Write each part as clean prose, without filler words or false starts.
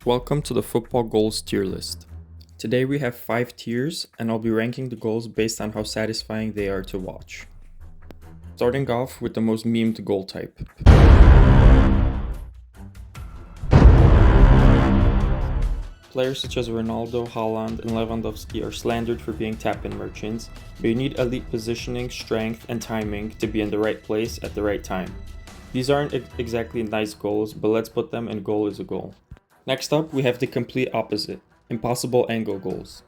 Welcome to the football goals tier list. Today we have 5 tiers and I'll be ranking the goals based on how satisfying they are to watch. Starting off with the most memed goal type. Players such as Ronaldo, Haaland, and Lewandowski are slandered for being tap-in merchants, but you need elite positioning, strength, and timing to be in the right place at the right time. These aren't exactly nice goals, but let's put them in goal is a goal. Next up, we have the complete opposite, impossible angle goals.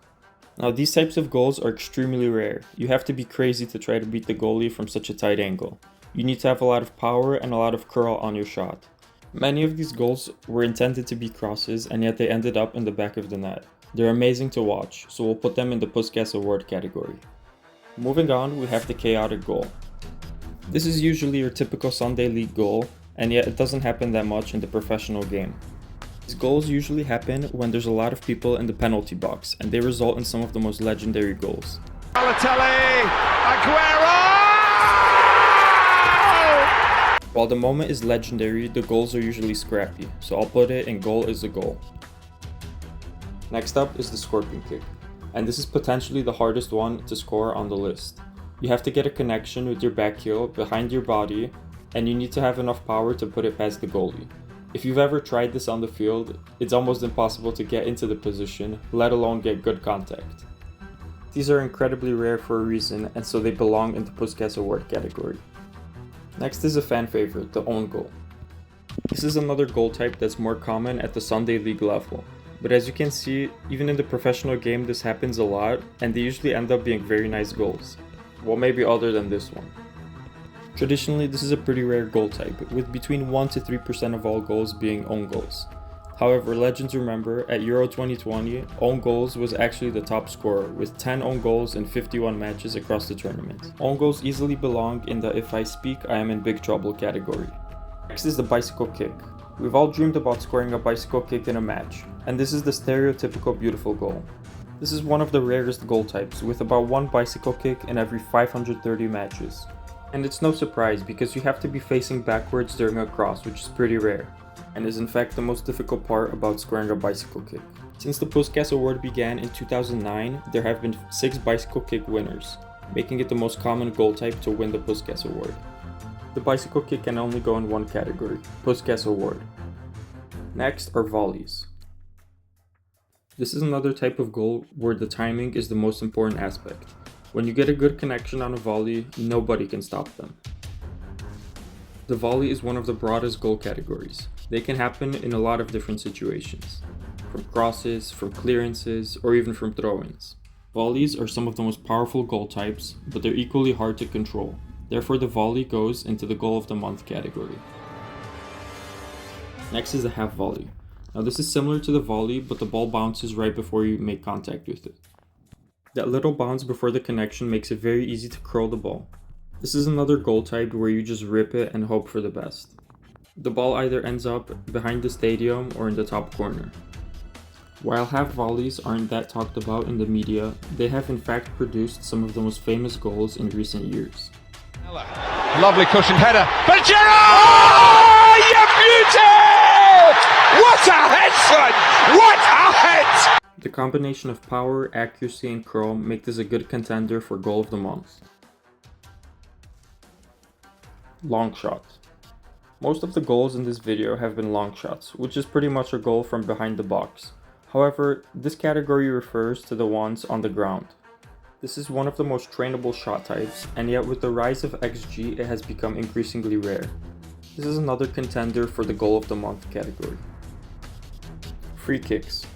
Now these types of goals are extremely rare. You have to be crazy to try to beat the goalie from such a tight angle. You need to have a lot of power and a lot of curl on your shot. Many of these goals were intended to be crosses and yet they ended up in the back of the net. They're amazing to watch, so we'll put them in the Puskas Award category. Moving on, we have the chaotic goal. This is usually your typical Sunday league goal, and yet it doesn't happen that much in the professional game. These goals usually happen when there's a lot of people in the penalty box, and they result in some of the most legendary goals. Balotelli, Aguero! While the moment is legendary, the goals are usually scrappy, so I'll put it in goal is a goal. Next up is the scorpion kick, and this is potentially the hardest one to score on the list. You have to get a connection with your back heel behind your body, and you need to have enough power to put it past the goalie. If you've ever tried this on the field, it's almost impossible to get into the position, let alone get good contact. These are incredibly rare for a reason, and so they belong in the Puskas Award category. Next is a fan favorite, the own goal. This is another goal type that's more common at the Sunday League level, but as you can see, even in the professional game this happens a lot, and they usually end up being very nice goals. Well, maybe other than this one. Traditionally, this is a pretty rare goal type, with between 1 to 3% of all goals being own goals. However, legends remember, at Euro 2020, own goals was actually the top scorer, with 10 own goals in 51 matches across the tournament. Own goals easily belong in the if I speak, I am in big trouble category. Next is the bicycle kick. We've all dreamed about scoring a bicycle kick in a match, and this is the stereotypical beautiful goal. This is one of the rarest goal types, with about one bicycle kick in every 530 matches. And it's no surprise because you have to be facing backwards during a cross, which is pretty rare, and is in fact the most difficult part about scoring a bicycle kick. Since the Puskas Award began in 2009, there have been 6 bicycle kick winners, making it the most common goal type to win the Puskas Award. The bicycle kick can only go in one category, Puskas Award. Next are volleys. This is another type of goal where the timing is the most important aspect. When you get a good connection on a volley, nobody can stop them. The volley is one of the broadest goal categories. They can happen in a lot of different situations, from crosses, from clearances, or even from throw-ins. Volleys are some of the most powerful goal types, but they're equally hard to control. Therefore, the volley goes into the goal of the month category. Next is the half volley. Now this is similar to the volley, but the ball bounces right before you make contact with it. That little bounce before the connection makes it very easy to curl the ball. This is another goal type where you just rip it and hope for the best. The ball either ends up behind the stadium or in the top corner. While half volleys aren't that talked about in the media, they have in fact produced some of the most famous goals in recent years. Lovely cushioned header. Pajero! Oh, you beauty! What a head, son! What a head! The combination of power, accuracy, and curl make this a good contender for goal of the month. Long shot. Most of the goals in this video have been long shots, which is pretty much a goal from behind the box. However, this category refers to the ones on the ground. This is one of the most trainable shot types, and yet with the rise of XG it has become increasingly rare. This is another contender for the goal of the month category. Free kicks.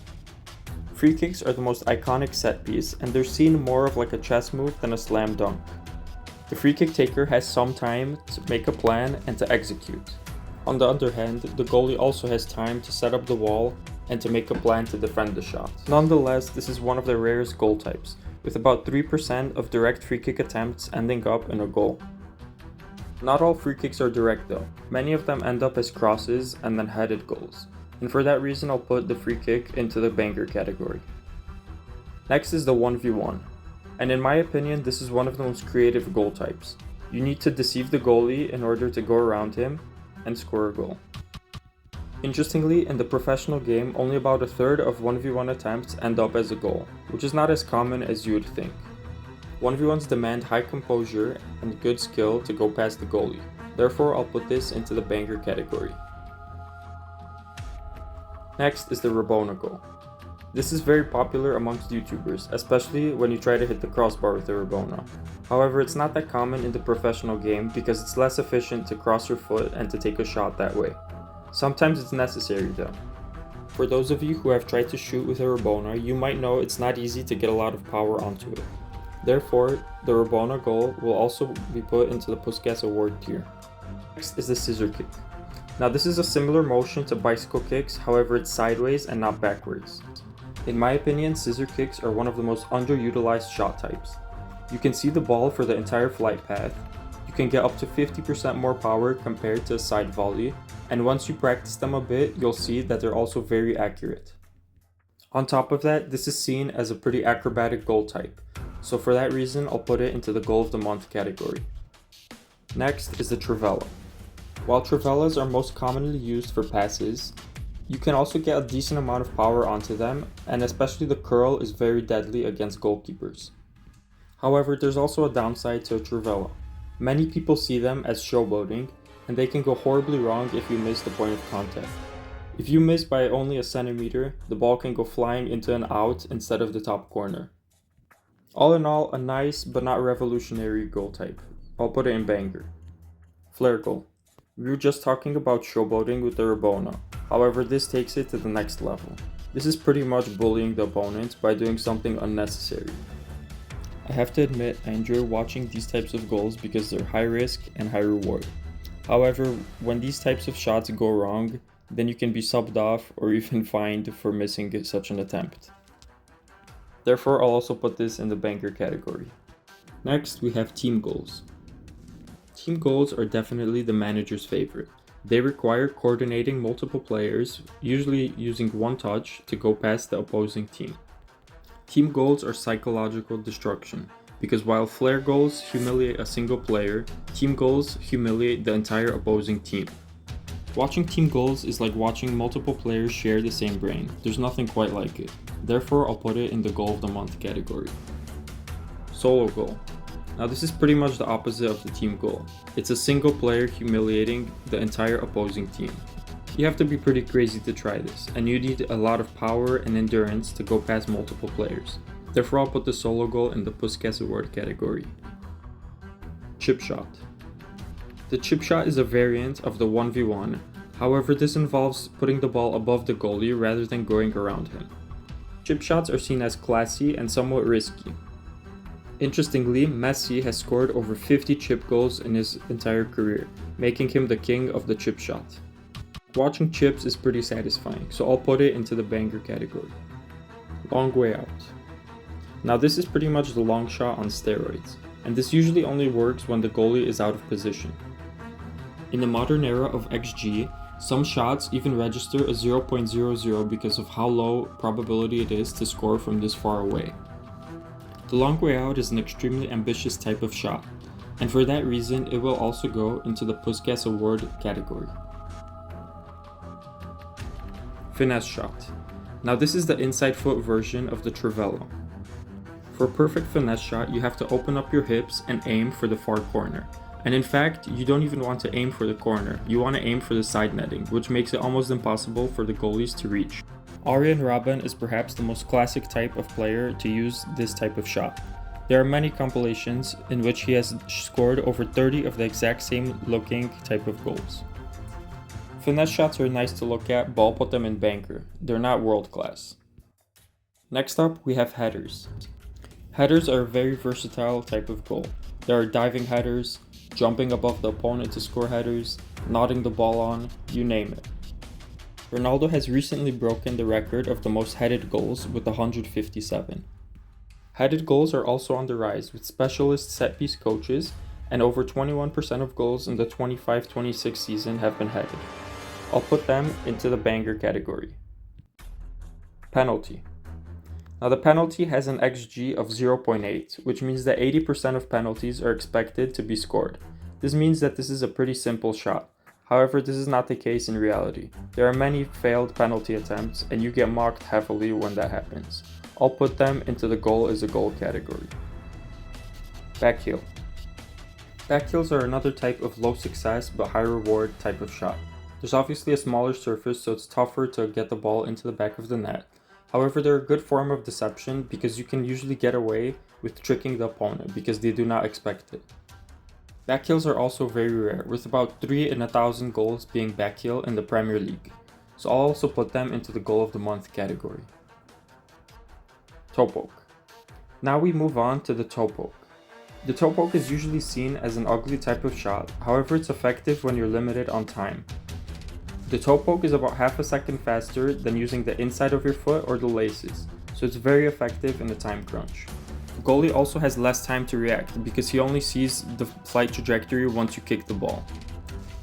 Free kicks are the most iconic set piece, and they're seen more of like a chess move than a slam dunk. The free kick taker has some time to make a plan and to execute. On the other hand, the goalie also has time to set up the wall and to make a plan to defend the shot. Nonetheless, this is one of the rarest goal types, with about 3% of direct free kick attempts ending up in a goal. Not all free kicks are direct though. Many of them end up as crosses and then headed goals. And for that reason I'll put the free kick into the banger category. Next is the 1v1. And in my opinion, this is one of the most creative goal types. You need to deceive the goalie in order to go around him and score a goal. Interestingly, in the professional game, only about a third of 1v1 attempts end up as a goal, which is not as common as you would think. 1v1s demand high composure and good skill to go past the goalie, therefore I'll put this into the banger category. Next is the Rabona goal. This is very popular amongst YouTubers, especially when you try to hit the crossbar with the Rabona. However, it's not that common in the professional game because it's less efficient to cross your foot and to take a shot that way. Sometimes it's necessary though. For those of you who have tried to shoot with a Rabona, you might know it's not easy to get a lot of power onto it. Therefore, the Rabona goal will also be put into the Puskas award tier. Next is the scissor kick. Now this is a similar motion to bicycle kicks, however it's sideways and not backwards. In my opinion, scissor kicks are one of the most underutilized shot types. You can see the ball for the entire flight path, you can get up to 50% more power compared to a side volley, and once you practice them a bit, you'll see that they're also very accurate. On top of that, this is seen as a pretty acrobatic goal type, so for that reason I'll put it into the goal of the month category. Next is the Trivela. While Trivelas are most commonly used for passes, you can also get a decent amount of power onto them, and especially the curl is very deadly against goalkeepers. However, there's also a downside to a Trivela. Many people see them as showboating, and they can go horribly wrong if you miss the point of contact. If you miss by only a centimeter, the ball can go flying into an out instead of the top corner. All in all, a nice but not revolutionary goal type. I'll put it in banger. Flare goal. We were just talking about showboating with the Rabona, however this takes it to the next level. This is pretty much bullying the opponent by doing something unnecessary. I have to admit I enjoy watching these types of goals because they're high risk and high reward. However, when these types of shots go wrong, then you can be subbed off or even fined for missing such an attempt. Therefore, I'll also put this in the banger category. Next, we have team goals. Team goals are definitely the manager's favorite. They require coordinating multiple players, usually using one touch, to go past the opposing team. Team goals are psychological destruction, because while flare goals humiliate a single player, team goals humiliate the entire opposing team. Watching team goals is like watching multiple players share the same brain. There's nothing quite like it. Therefore, I'll put it in the goal of the month category. Solo goal. Now this is pretty much the opposite of the team goal. It's a single player humiliating the entire opposing team. You have to be pretty crazy to try this, and you need a lot of power and endurance to go past multiple players. Therefore I'll put the solo goal in the Puskas award category. Chip shot. The chip shot is a variant of the 1v1, however this involves putting the ball above the goalie rather than going around him. Chip shots are seen as classy and somewhat risky. Interestingly, Messi has scored over 50 chip goals in his entire career, making him the king of the chip shot. Watching chips is pretty satisfying, so I'll put it into the banger category. Long way out. Now this is pretty much the long shot on steroids, and this usually only works when the goalie is out of position. In the modern era of XG, some shots even register a 0.00 because of how low probability it is to score from this far away. The long way out is an extremely ambitious type of shot, and for that reason it will also go into the Puskas award category. Finesse shot. Now this is the inside foot version of the Trivela. For a perfect finesse shot, you have to open up your hips and aim for the far corner. And in fact, you don't even want to aim for the corner, you want to aim for the side netting, which makes it almost impossible for the goalies to reach. Arjen Robben is perhaps the most classic type of player to use this type of shot. There are many compilations in which he has scored over 30 of the exact same looking type of goals. Finesse shots are nice to look at, but I'll put them in banger. They're not world class. Next up, we have headers. Headers are a very versatile type of goal. There are diving headers, jumping above the opponent to score headers, nodding the ball on, you name it. Ronaldo has recently broken the record of the most headed goals with 157. Headed goals are also on the rise with specialist set-piece coaches, and over 21% of goals in the 25-26 season have been headed. I'll put them into the banger category. Penalty. Now the penalty has an XG of 0.8, which means that 80% of penalties are expected to be scored. This means that this is a pretty simple shot. However, this is not the case in reality. There are many failed penalty attempts and you get marked heavily when that happens. I'll put them into the goal is a goal category. Back heel. Back heels are another type of low success but high reward type of shot. There's obviously a smaller surface, so it's tougher to get the ball into the back of the net. However, they're a good form of deception because you can usually get away with tricking the opponent because they do not expect it. Back heels are also very rare, with about 3 in 1,000 goals being back heel in the Premier League, so I'll also put them into the goal of the month category. Toe poke. Now we move on to the toe poke. The toe poke is usually seen as an ugly type of shot, however it's effective when you're limited on time. The toe poke is about half a second faster than using the inside of your foot or the laces, so it's very effective in a time crunch. The goalie also has less time to react because he only sees the flight trajectory once you kick the ball.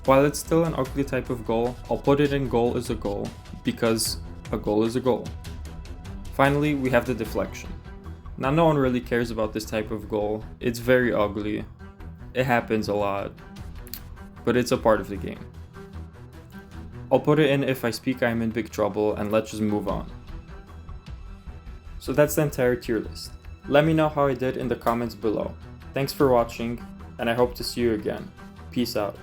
While it's still an ugly type of goal, I'll put it in goal is a goal because a goal is a goal. Finally, we have the deflection. Now no one really cares about this type of goal, it's very ugly, it happens a lot, but it's a part of the game. I'll put it in if I speak I'm in big trouble and let's just move on. So that's the entire tier list. Let me know how I did in the comments below. Thanks for watching and I hope to see you again. Peace out.